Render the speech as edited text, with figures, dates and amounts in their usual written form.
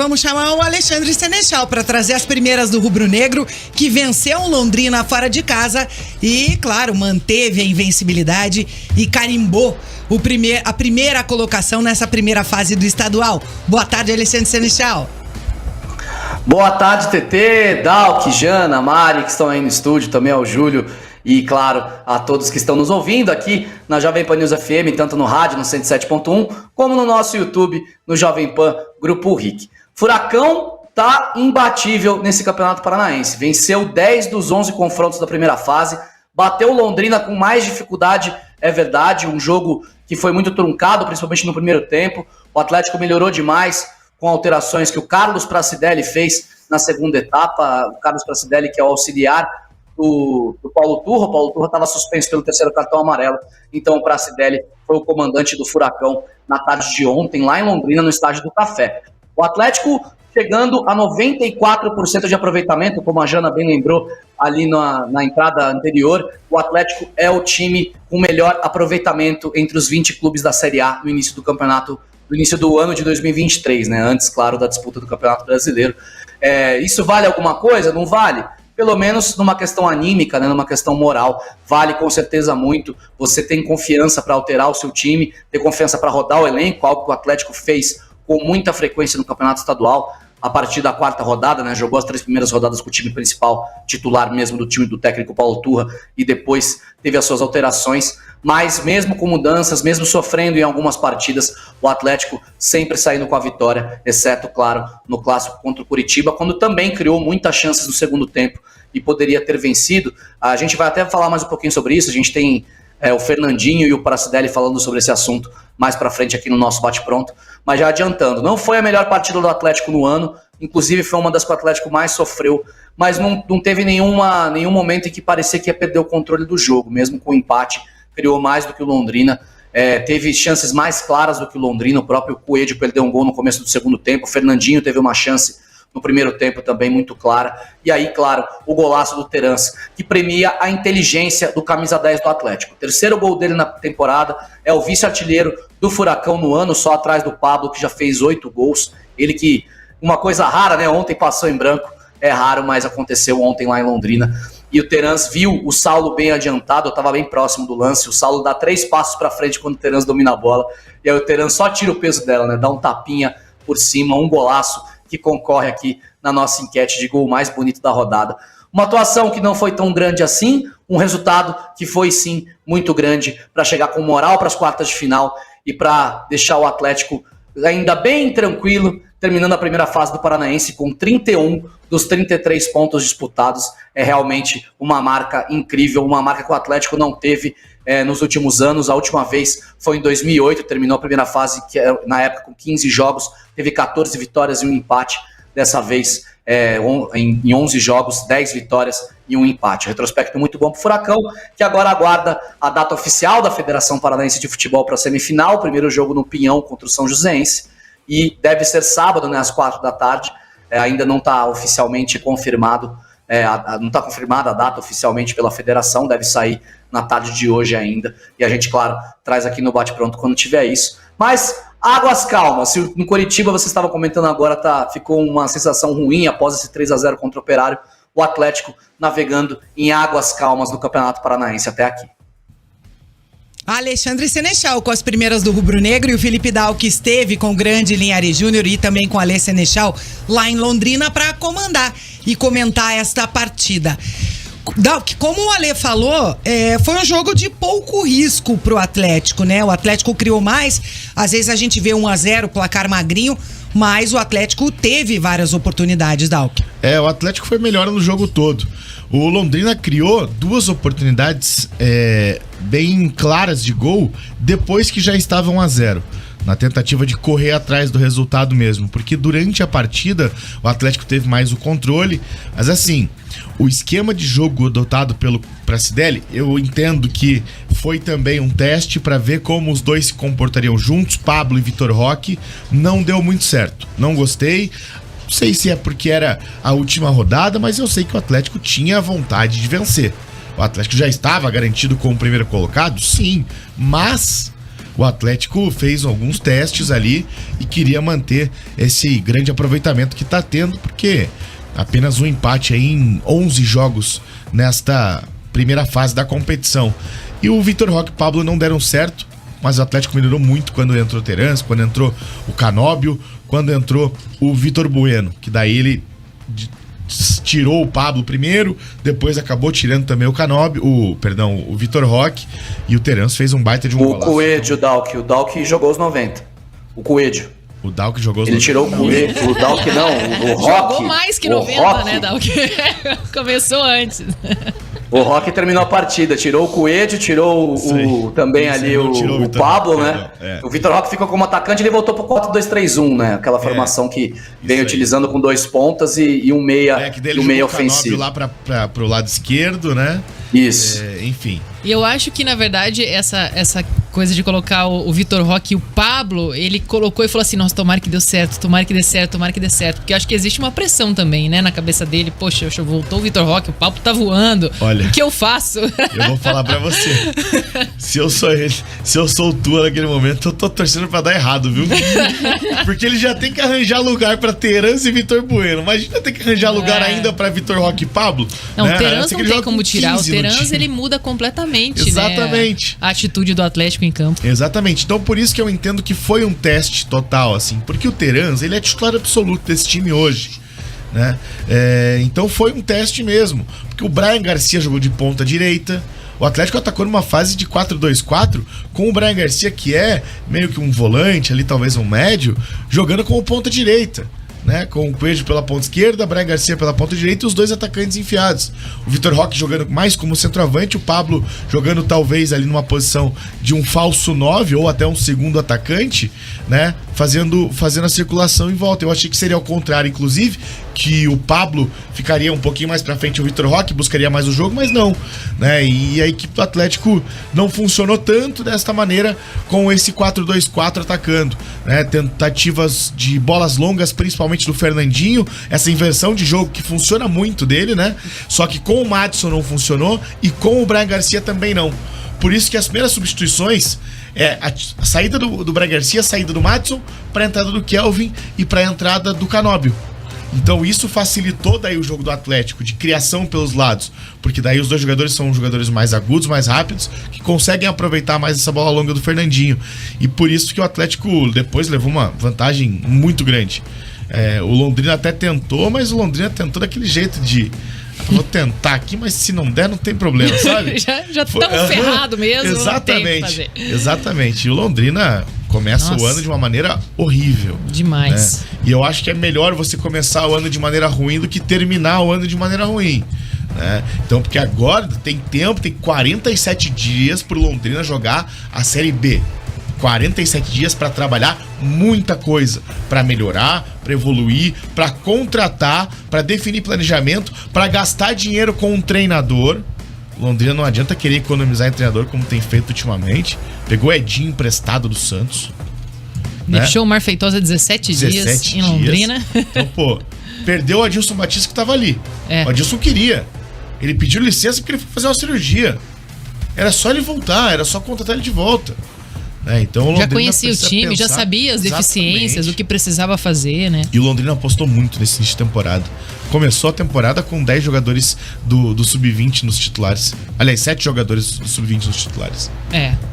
Vamos chamar o Alexandre Senechal para trazer as primeiras do Rubro Negro, que venceu o Londrina fora de casa e, claro, manteve a invencibilidade e carimbou a primeira colocação nessa primeira fase do estadual. Boa tarde, Alexandre Senechal. Boa tarde, TT, Dalk, Jana, Mari, que estão aí no estúdio, também ao Júlio e, claro, a todos que estão nos ouvindo aqui na Jovem Pan News FM, tanto no rádio, no 107.1, como no nosso YouTube, no Jovem Pan Grupo RIC. Furacão tá imbatível nesse Campeonato Paranaense. Venceu 10 dos 11 confrontos da primeira fase. Bateu Londrina com mais dificuldade, é verdade. Um jogo que foi muito truncado, principalmente no primeiro tempo. O Atlético melhorou demais com alterações que o Carlos Pracidelli fez na segunda etapa. O Carlos Pracidelli, que é o auxiliar do Paulo Turra. O Paulo Turra estava suspenso pelo terceiro cartão amarelo. Então o Pracidelli foi o comandante do Furacão na tarde de ontem, lá em Londrina, no Estádio do Café. O Atlético chegando a 94% de aproveitamento, como a Jana bem lembrou ali na entrada anterior. O Atlético é o time com melhor aproveitamento entre os 20 clubes da Série A no início do campeonato, no início do ano de 2023, né? Antes, claro, da disputa do Campeonato Brasileiro. Isso vale alguma coisa? Não vale? Pelo menos numa questão anímica, né, numa questão moral, vale com certeza muito. Você tem confiança para alterar o seu time, ter confiança para rodar o elenco, algo que o Atlético fez com muita frequência no Campeonato Estadual, a partir da quarta rodada, né, jogou as 3 primeiras rodadas com o time principal, titular mesmo do time do técnico Paulo Turra, e depois teve as suas alterações, mas mesmo com mudanças, mesmo sofrendo em algumas partidas, o Atlético sempre saindo com a vitória, exceto, claro, no clássico contra o Curitiba, quando também criou muitas chances no segundo tempo e poderia ter vencido. A gente vai até falar mais um pouquinho sobre isso, a gente tem o Fernandinho e o Pracidelli falando sobre esse assunto mais pra frente aqui no nosso bate-pronto, mas já adiantando, não foi a melhor partida do Atlético no ano, inclusive foi uma das que o Atlético mais sofreu, mas não teve nenhum momento em que parecia que ia perder o controle do jogo, mesmo com o empate, criou mais do que o Londrina, teve chances mais claras do que o Londrina, o próprio Coelho perdeu um gol no começo do segundo tempo, o Fernandinho teve uma chance no primeiro tempo também muito clara, e aí, claro, o golaço do Terence, que premia a inteligência do camisa 10 do Atlético. O terceiro gol dele na temporada, é o vice-artilheiro do Furacão no ano, só atrás do Pablo, que já fez 8 gols. Ele que, uma coisa rara, né, ontem passou em branco, é raro, mas aconteceu ontem lá em Londrina. E o Terence viu o Saulo bem adiantado, eu estava bem próximo do lance, o Saulo dá 3 passos para frente quando o Terence domina a bola, e aí o Terence só tira o peso dela, né, dá um tapinha por cima, um golaço, que concorre aqui na nossa enquete de gol mais bonito da rodada. Uma atuação que não foi tão grande assim, um resultado que foi sim muito grande para chegar com moral para as quartas de final e para deixar o Atlético ainda bem tranquilo, terminando a primeira fase do Paranaense com 31 dos 33 pontos disputados. É realmente uma marca incrível, uma marca que o Atlético não teve nos últimos anos. A última vez foi em 2008, terminou a primeira fase, que na época com 15 jogos, teve 14 vitórias e um empate. Dessa vez, em 11 jogos, 10 vitórias e um empate. Retrospecto muito bom para o Furacão, que agora aguarda a data oficial da Federação Paranaense de Futebol para a semifinal, primeiro jogo no Pinhão contra o São Joséense, e deve ser sábado, né, às 4 da tarde. Ainda não está oficialmente confirmado, não está confirmada a data oficialmente pela federação, deve sair na tarde de hoje ainda, e a gente, claro, traz aqui no Bate-Pronto quando tiver isso. Mas águas calmas, se no Coritiba você estava comentando agora, ficou uma sensação ruim após esse 3-0 contra o Operário, o Atlético navegando em águas calmas no Campeonato Paranaense até aqui. Alexandre Senechal com as primeiras do Rubro Negro, e o Felipe Dal, que esteve com o grande Linhares Júnior e também com a Alê Senechal lá em Londrina para comandar e comentar esta partida. Dal, como o Alê falou, foi um jogo de pouco risco pro Atlético, né? O Atlético criou mais, às vezes a gente vê 1-0, placar magrinho, mas o Atlético teve várias oportunidades, Dalk. O Atlético foi melhor no jogo todo. O Londrina criou 2 oportunidades bem claras de gol depois que já estavam 1-0. Na tentativa de correr atrás do resultado mesmo, porque durante a partida o Atlético teve mais o controle, mas assim, o esquema de jogo adotado pelo Pracidelli, eu entendo que foi também um teste para ver como os dois se comportariam juntos, Pablo e Vitor Roque, não deu muito certo, não gostei. Não sei se é porque era a última rodada, mas eu sei que o Atlético tinha vontade de vencer. O Atlético já estava garantido como primeiro colocado? Sim, mas o Atlético fez alguns testes ali e queria manter esse grande aproveitamento que tá tendo, porque apenas um empate aí em 11 jogos nesta primeira fase da competição. E o Vitor Roque e o Pablo não deram certo, mas o Atlético melhorou muito quando entrou o Terence, quando entrou o Canóbio, quando entrou o Vitor Bueno, que daí ele tirou o Pablo primeiro, depois acabou tirando também o Vitor Roque, e o Terence fez um baita de um golaço. O Coelho, o Dalk jogou os 90. O Coelho. O Dalk jogou os 90. Ele tirou o Coelho, o Dalk não, o Roque. Jogou mais que 90, né, Dalk? Começou antes. O Roque terminou a partida, tirou o Coelho, tirou também ali o Pablo, né? É. O Vitor Roque ficou como atacante, ele voltou pro 4-2-3-1, né? Aquela formação que vem utilizando com 2 pontas e um meia, que um meia ofensivo. Lá pro lado esquerdo, né? Isso. Enfim. E eu acho que, na verdade, essa coisa de colocar o Vitor Roque e o Pablo, ele colocou e falou assim, nossa, tomara que dê certo. Porque eu acho que existe uma pressão também, né, na cabeça dele. Poxa, voltou o Vitor Roque, o Pablo tá voando. Olha, o que eu faço? Eu vou falar pra você. Se eu sou ele, se eu sou o Tua naquele momento, eu tô torcendo pra dar errado, viu? Porque ele já tem que arranjar lugar pra Terence e Vitor Bueno. Imagina ter que arranjar lugar ainda pra Vitor Roque e Pablo. Não, né? o Terence não tem como tirar. O Terence, ele muda completamente. Exatamente. Né, a atitude do Atlético em campo. Exatamente. Então por isso que eu entendo que foi um teste total, assim. Porque o Terence, ele é titular absoluto desse time hoje, né? Então foi um teste mesmo. Porque o Brian Garcia jogou de ponta direita. O Atlético atacou numa fase de 4-2-4 com o Brian Garcia, que é meio que um volante ali, talvez um médio, jogando como ponta direita, né? Com o Coelho pela ponta esquerda, Brian Garcia pela ponta direita e os dois atacantes enfiados. O Vitor Roque jogando mais como centroavante, o Pablo jogando talvez ali numa posição de um falso 9 ou até um segundo atacante, né? Fazendo a circulação em volta. Eu achei que seria ao contrário, inclusive, que o Pablo ficaria um pouquinho mais pra frente, o Vitor Roque buscaria mais o jogo, mas não, né? E a equipe do Atlético não funcionou tanto desta maneira com esse 4-2-4 atacando, né? Tentativas de bolas longas, principalmente do Fernandinho, essa inversão de jogo que funciona muito dele, né? Só que com o Madison não funcionou e com o Brian Garcia também não. Por isso que as primeiras substituições a saída do Brian Garcia, a saída do Madison, para a entrada do Kelvin e para a entrada do Canóbio. Então isso facilitou daí o jogo do Atlético, de criação pelos lados, porque daí os dois jogadores são jogadores mais agudos, mais rápidos, que conseguem aproveitar mais essa bola longa do Fernandinho. E por isso que o Atlético depois levou uma vantagem muito grande. O Londrina até tentou, mas o Londrina tentou daquele jeito de... Vou tentar aqui, mas se não der, não tem problema, sabe? já estamos ferrados mesmo. Exatamente. Exatamente. E o Londrina começa o ano de uma maneira horrível. Demais. Né? E eu acho que é melhor você começar o ano de maneira ruim do que terminar o ano de maneira ruim. Né? Então, porque agora tem tempo, tem 47 dias pro Londrina jogar a Série B. 47 dias para trabalhar muita coisa, para melhorar, para evoluir, para contratar, para definir planejamento, para gastar dinheiro com um treinador. Londrina não adianta querer economizar em treinador como tem feito ultimamente. Pegou Edinho emprestado do Santos. Deixou o Mar Feitosa 17 dias em Londrina. Então, perdeu o Adilson Batista que tava ali. O Adilson queria. Ele pediu licença porque ele foi fazer uma cirurgia. Era só ele voltar, era só contratar ele de volta. Então, já conhecia o time, já sabia as deficiências, o que precisava fazer, né? E o Londrina apostou muito nesse início de temporada. Começou a temporada com 10 jogadores do Sub-20 nos titulares. Aliás, 7 jogadores do Sub-20 nos titulares.